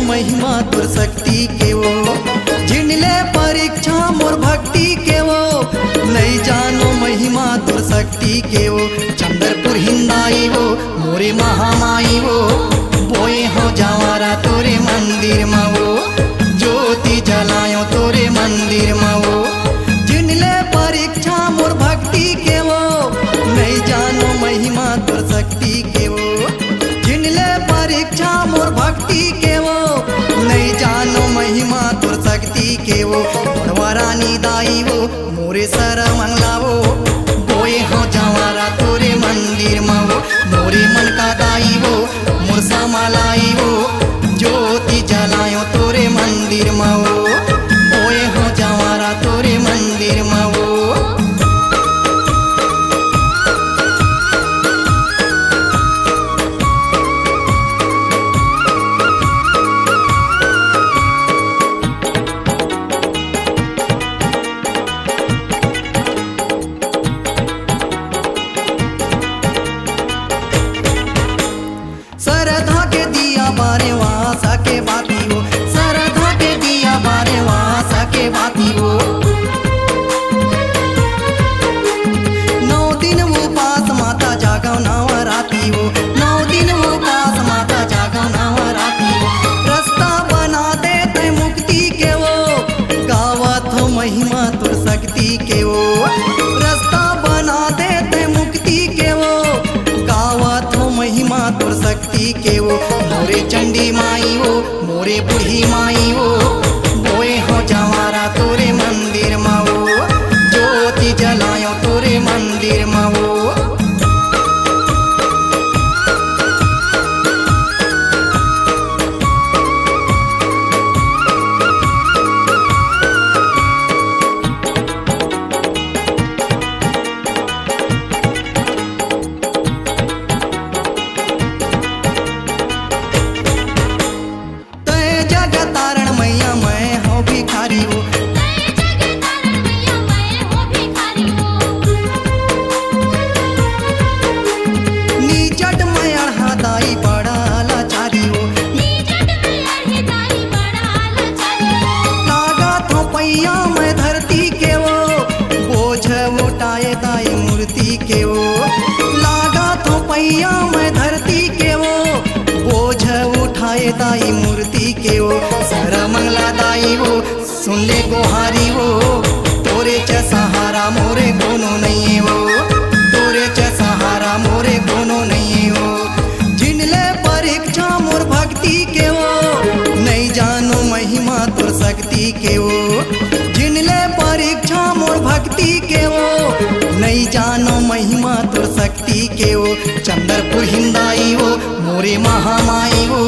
महिमा तुर शक्ति के वो, जिनले परीक्षा मोर भक्ति के वो, नहीं जानो महिमा तुर शक्ति के वो। चंद्रपुर हिंदाई वो मोरे महामाई वो, बोए हो जावारा तोरे मंदिर में वो, ज्योति जलायो तोरे मंदिर में वो। जिनले परीक्षा मोर भक्ति के वो, नहीं जानो महिमा तुर शक्ति के वो, जिनले परीक्षा मोर भक्ति के वो, नहीं जानो महिमा तुर शक्ति के वो। रानी दाई वो मोरे सर मंगला वो, बोए हो जावारा तोरे मंदिर में वो, मोरे मन का दाई वो मोर समालाई वो, ज्योति जलायो तोरे मंदिर में वो, बोए हो जावारा तोरे मंदिर में वो। सरधा के दिया बारे वासा के बाती हो, सरधा के दिया बारे वासा के बाती हो। 9 दिन वो पास माता जागव नवराती हो, 9 दिन वो पास माता जागव नवराती हो। रास्ता बना देते मुक्ति के वो, गावत हो महिमा तुर शक्ति के वो, रास्ता बना देते मुक्ति के वो, गावत हो महिमा तुर शक्ति के वो। मोरे चंडी माई वो मोरे बूढ़ी माई वो, बोए हो जावारा तोरे मंदिर में वो, ज्योति जलायो तोरे मंदिर में वो। के वो लागा तो पैया में धरती के वो, बोझ उठाए दाई मूर्ति के वो। सर मंगला दाई वो सुन ले गोहारी वो, तोरे च सहारा मोरे कोनो नहीं है वो, तोरे च सहारा मोरे कोनो नहीं है वो। जिनले परीक्षा मोर भक्ति के वो, नहीं जानो महिमा तुर शक्ति के वो, जिनले परीक्षा मोर भक्ति के वो, नहीं जानो महिमा तुर शक्ति के वो। चंद्रपुर हिंदाई वो मोरे महामाई वो,